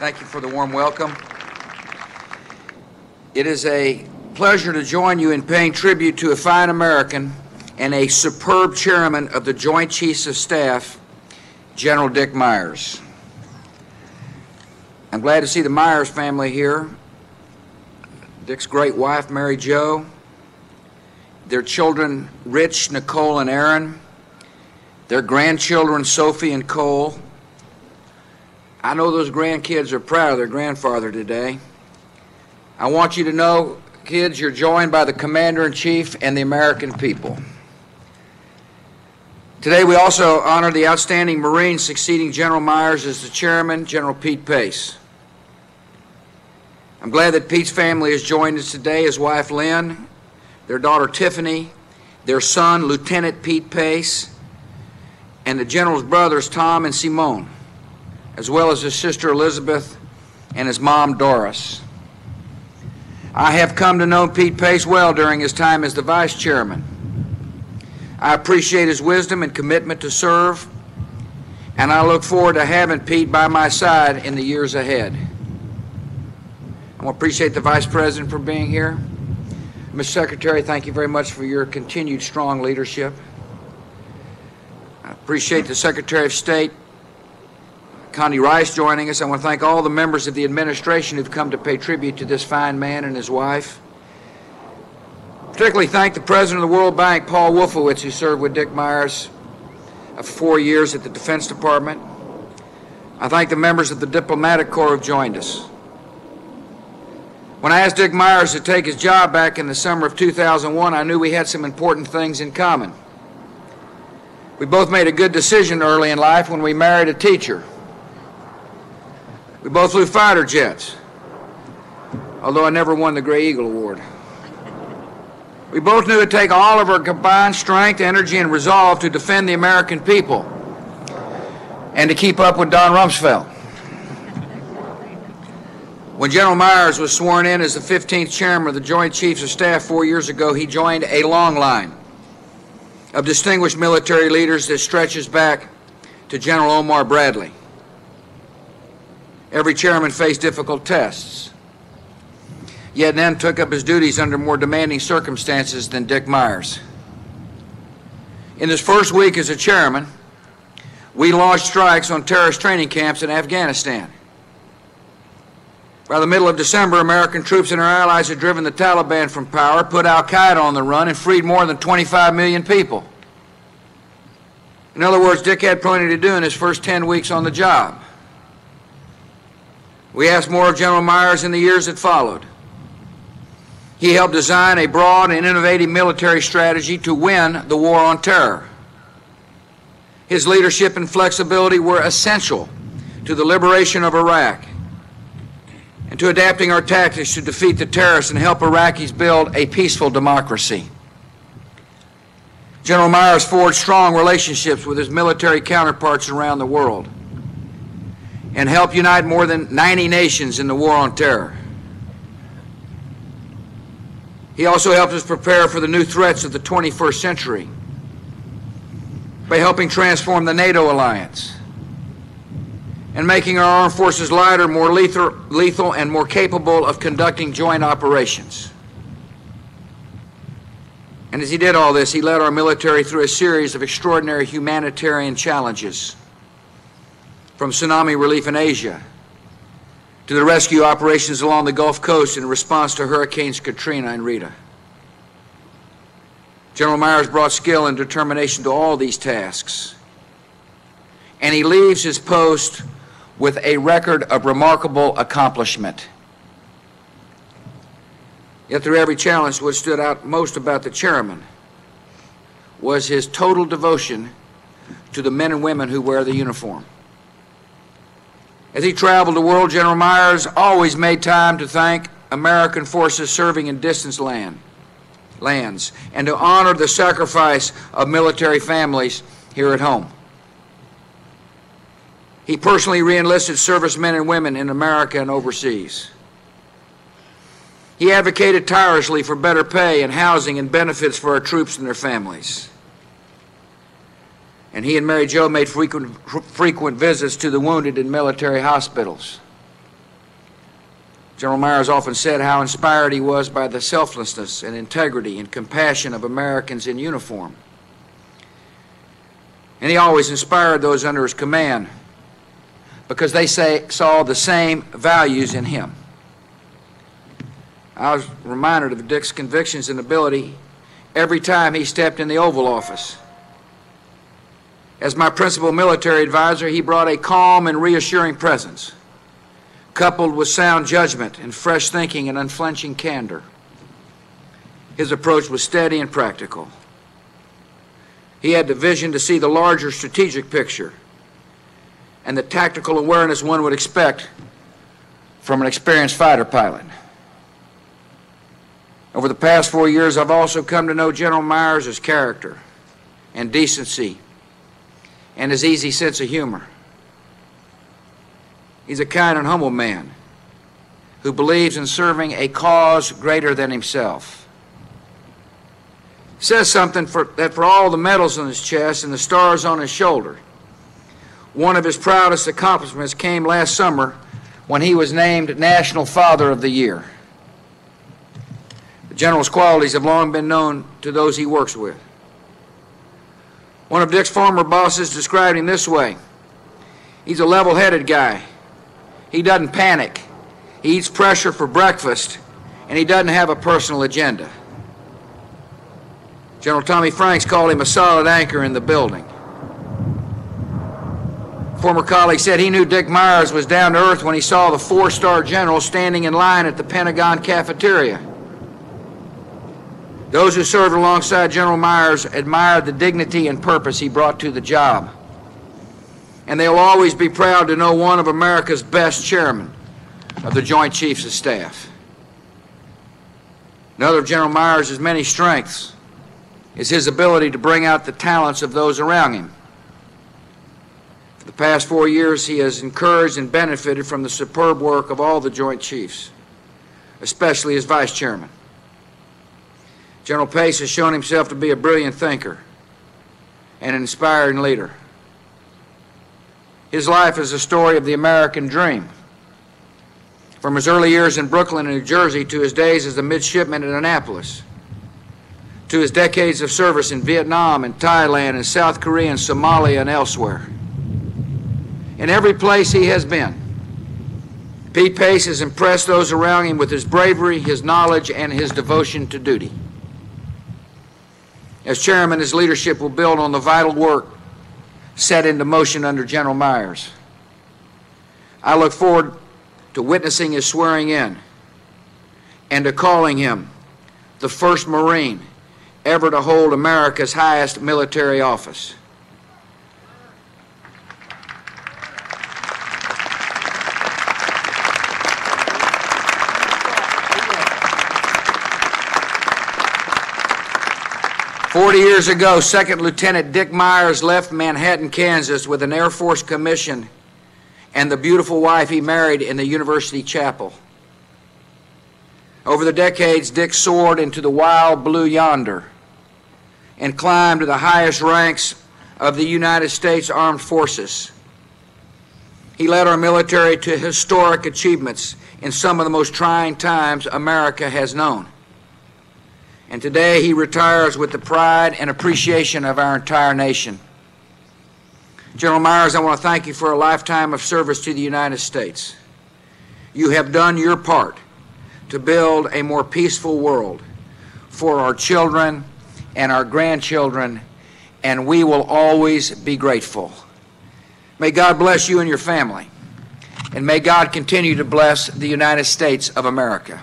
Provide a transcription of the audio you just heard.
Thank you for the warm welcome. It is a pleasure to join you in paying tribute to a fine American and a superb chairman of the Joint Chiefs of Staff, General Dick Myers. I'm glad to see the Myers family here. Dick's great wife, Mary Jo, their children, Rich, Nicole, and Aaron, their grandchildren, Sophie and Cole. I know those grandkids are proud of their grandfather today. I want you to know, kids, you're joined by the Commander-in-Chief and the American people. Today we also honor the outstanding Marine succeeding General Myers as the chairman, General Pete Pace. I'm glad that Pete's family has joined us today, his wife Lynn, their daughter Tiffany, their son Lieutenant Pete Pace, and the General's brothers Tom and Simone, as well as his sister Elizabeth and his mom Doris. I have come to know Pete Pace well during his time as the Vice Chairman. I appreciate his wisdom and commitment to serve, and I look forward to having Pete by my side in the years ahead. I want to appreciate the Vice President for being here. Mr. Secretary, thank you very much for your continued strong leadership. I appreciate the Secretary of State, Condi Rice, joining us. I want to thank all the members of the administration who've come to pay tribute to this fine man and his wife. Particularly thank the President of the World Bank, Paul Wolfowitz, who served with Dick Myers for 4 years at the Defense Department. I thank the members of the Diplomatic Corps who have joined us. When I asked Dick Myers to take his job back in the summer of 2001, I knew we had some important things in common. We both made a good decision early in life when we married a teacher. We both flew fighter jets, although I never won the Gray Eagle Award. We both knew it would take all of our combined strength, energy, and resolve to defend the American people and to keep up with Don Rumsfeld. When General Myers was sworn in as the 15th Chairman of the Joint Chiefs of Staff 4 years ago, he joined a long line of distinguished military leaders that stretches back to General Omar Bradley. Every chairman faced difficult tests, yet then took up his duties under more demanding circumstances than Dick Myers. In his first week as a chairman, we launched strikes on terrorist training camps in Afghanistan. By the middle of December, American troops and our allies had driven the Taliban from power, put al-Qaeda on the run, and freed more than 25 million people. In other words, Dick had plenty to do in his first 10 weeks on the job. We asked more of General Myers in the years that followed. He helped design a broad and innovative military strategy to win the war on terror. His leadership and flexibility were essential to the liberation of Iraq and to adapting our tactics to defeat the terrorists and help Iraqis build a peaceful democracy. General Myers forged strong relationships with his military counterparts around the world and helped unite more than 90 nations in the war on terror. He also helped us prepare for the new threats of the 21st century by helping transform the NATO alliance and making our armed forces lighter, more lethal, and more capable of conducting joint operations. And as he did all this, he led our military through a series of extraordinary humanitarian challenges, from tsunami relief in Asia to the rescue operations along the Gulf Coast in response to Hurricanes Katrina and Rita. General Myers brought skill and determination to all these tasks, and he leaves his post with a record of remarkable accomplishment. Yet through every challenge, what stood out most about the chairman was his total devotion to the men and women who wear the uniform. As he traveled the world, General Myers always made time to thank American forces serving in distant lands and to honor the sacrifice of military families here at home. He personally re-enlisted servicemen and women in America and overseas. He advocated tirelessly for better pay and housing and benefits for our troops and their families. And he and Mary Jo made frequent visits to the wounded in military hospitals. General Myers often said how inspired he was by the selflessness and integrity and compassion of Americans in uniform. And he always inspired those under his command because they saw the same values in him. I was reminded of Dick's convictions and ability every time he stepped in the Oval Office. As my principal military advisor, he brought a calm and reassuring presence, coupled with sound judgment and fresh thinking and unflinching candor. His approach was steady and practical. He had the vision to see the larger strategic picture and the tactical awareness one would expect from an experienced fighter pilot. Over the past 4 years, I've also come to know General Myers' character and decency and his easy sense of humor. He's a kind and humble man who believes in serving a cause greater than himself. He says something that for all the medals on his chest and the stars on his shoulder, one of his proudest accomplishments came last summer when he was named National Father of the Year. The General's qualities have long been known to those he works with. One of Dick's former bosses described him this way: he's a level-headed guy. He doesn't panic. He eats pressure for breakfast, and he doesn't have a personal agenda. General Tommy Franks called him a solid anchor in the building. Former colleague said he knew Dick Myers was down to earth when he saw the four-star general standing in line at the Pentagon cafeteria. Those who served alongside General Myers admired the dignity and purpose he brought to the job. And they'll always be proud to know one of America's best chairmen of the Joint Chiefs of Staff. Another of General Myers' many strengths is his ability to bring out the talents of those around him. For the past 4 years, he has encouraged and benefited from the superb work of all the Joint Chiefs, especially as Vice Chairman. General Pace has shown himself to be a brilliant thinker and an inspiring leader. His life is a story of the American dream. From his early years in Brooklyn and New Jersey to his days as a midshipman at Annapolis, to his decades of service in Vietnam and Thailand and South Korea and Somalia and elsewhere. In every place he has been, Pete Pace has impressed those around him with his bravery, his knowledge, and his devotion to duty. As chairman, his leadership will build on the vital work set into motion under General Myers. I look forward to witnessing his swearing in and to calling him the first Marine ever to hold America's highest military office. "40 years ago, Second Lieutenant Dick Myers left Manhattan, Kansas with an Air Force commission and the beautiful wife he married in the University Chapel. Over the decades, Dick soared into the wild blue yonder and climbed to the highest ranks of the United States Armed Forces. He led our military to historic achievements in some of the most trying times America has known. And today he retires with the pride and appreciation of our entire nation. General Myers, I want to thank you for a lifetime of service to the United States. You have done your part to build a more peaceful world for our children and our grandchildren, and we will always be grateful. May God bless you and your family, and may God continue to bless the United States of America."